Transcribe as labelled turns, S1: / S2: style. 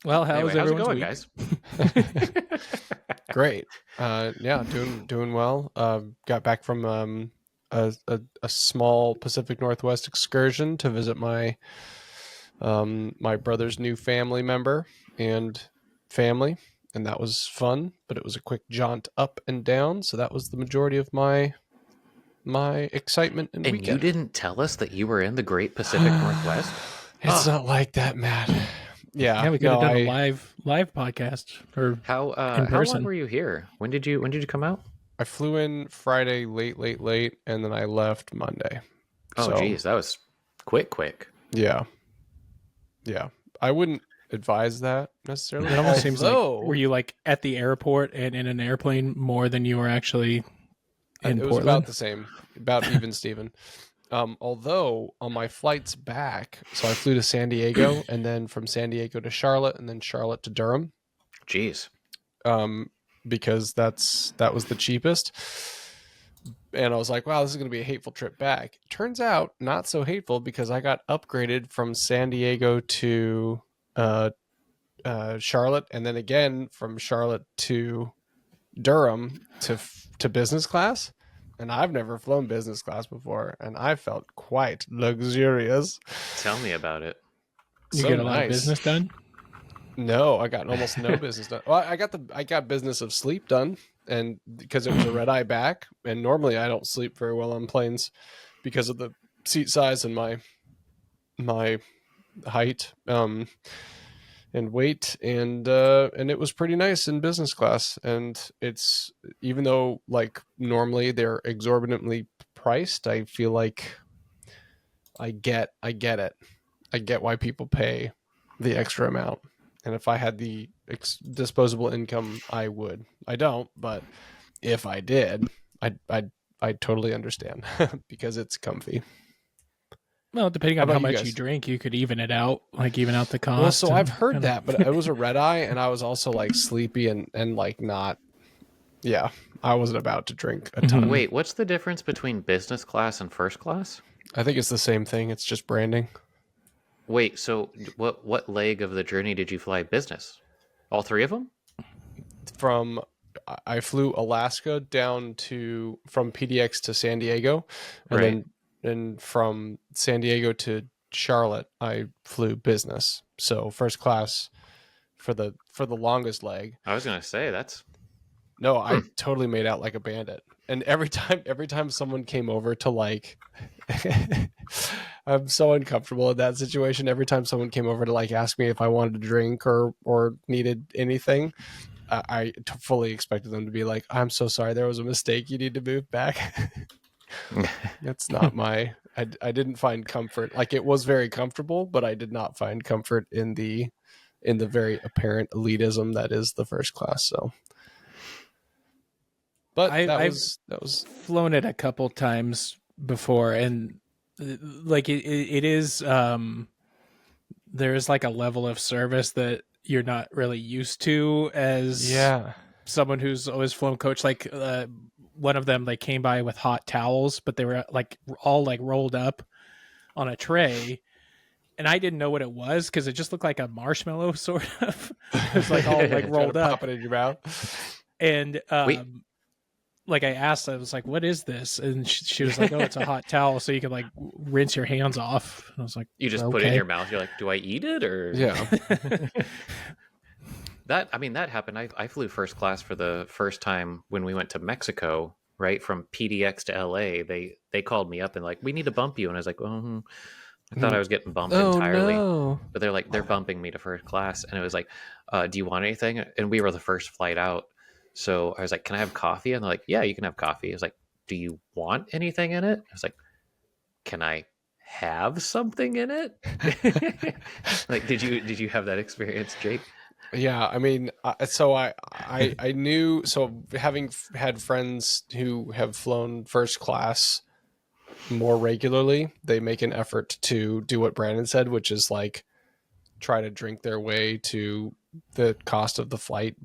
S1: Well, how's
S2: Anyway, how's it
S1: everyone's
S2: going,
S1: week?
S2: guys?
S3: Great. Yeah, doing well. Got back from a small Pacific Northwest excursion to visit my brother's new family member and family, and that was fun. But it was a quick jaunt up and down, so that was the majority of my excitement and
S2: And you
S3: weekend.
S2: didn't tell us that you were in the Great Pacific Northwest?
S3: It's
S2: Ah,
S3: not like that, Matt.
S1: Yeah,
S3: Yeah,
S1: we could have
S3: no,
S1: done a
S3: I
S1: live podcast or in
S2: how long
S1: person.
S2: were you here? When did you come out?
S3: I flew in Friday late, and then I left Monday.
S2: Oh,
S3: So
S2: geez, that was quick.
S3: yeah, yeah. I wouldn't advise that necessarily.
S1: It almost seems like
S3: Although
S1: were you like at the airport and in an airplane more than you were actually in
S3: it was
S1: Portland?
S3: about the same, about even Steven. Although on my flights back, so I flew to San Diego and then from San Diego to Charlotte and then Charlotte to Durham,
S2: Jeez.
S3: because that was the cheapest. And I was like, wow, this is going to be a hateful trip back. Turns out not so hateful because I got upgraded from San Diego to Charlotte and then again from Charlotte to Durham to business class. And I've never flown business class before, and I felt quite luxurious.
S2: Tell me about it.
S1: You
S3: So
S1: get a lot of
S3: nice.
S1: business done.
S3: No, I got almost no business done. Well, I got business of sleep done, and because it was a red eye back, and normally I don't sleep very well on planes because of the seat size and my height and weight, and it was pretty nice in business class. And it's, even though like normally they're exorbitantly priced, I feel like I get it. I get why people pay the extra amount. And if I had the disposable income, I would. I don't, but if I did, I totally understand because it's comfy.
S1: Well, depending
S3: How
S1: on how
S3: about you
S1: much
S3: guys?
S1: you drink, you could even it out, like even out the cost.
S3: Well, so I've
S1: and
S3: heard
S1: kinda-
S3: that, but it was a red eye, and I was also like sleepy and like not. Yeah, I wasn't about to drink a ton.
S2: Wait, what's the difference between business class and first class?
S3: I think it's the same thing. It's just branding.
S2: Wait, so what leg of the journey did you fly business? All three of them?
S3: From I flew Alaska down to from PDX to San Diego, and
S2: Right.
S3: then from San Diego to Charlotte, I flew business. So first class for the longest leg.
S2: I was gonna say that's
S3: No, I totally made out like a bandit. And every time someone came over to like I'm so uncomfortable in that situation. Every time someone came over to like ask me if I wanted a drink or needed anything, I fully expected them to be like, "I'm so sorry, there was a mistake. You need to move back." That's not my. I didn't find comfort. Like, it was very comfortable, but I did not find comfort in the very apparent elitism that is the first class. So, but
S1: I've
S3: that was
S1: flown it a couple times before, and like it is there is like a level of service that you're not really used to as
S3: yeah.
S1: someone who's always flown coach. Like one of them, they came by with hot towels, but they were like all like rolled up on a tray, and I didn't know what it was because it just looked like a marshmallow sort of. It was like all like
S3: Trying to
S1: rolled up,
S3: pop it in your mouth.
S1: and
S2: Wait.
S1: like I asked, I was like, "What is this?" And she was like, "Oh, it's a hot towel, so you can like rinse your hands off." And I was like,
S2: you just
S1: okay.
S2: put it in your mouth. You're like, do I eat it or
S3: Yeah.
S2: that? I mean, that happened. I flew first class for the first time when we went to Mexico. Right from PDX to LA, they called me up and like, we need to bump you, and I was like, oh, I thought I was getting bumped entirely.
S3: No.
S2: But they're bumping me to first class, and it was like, do you want anything? And we were the first flight out, so I was like, can I have coffee? And they're like, yeah, you can have coffee. I was like, do you want anything in it? I was like, can I have something in it? Like, did you have that experience, Jake?
S3: Yeah, I mean, so I knew, so having had friends who have flown first class more regularly, they make an effort to do what Brandon said, which is like try to drink their way to the cost of the flight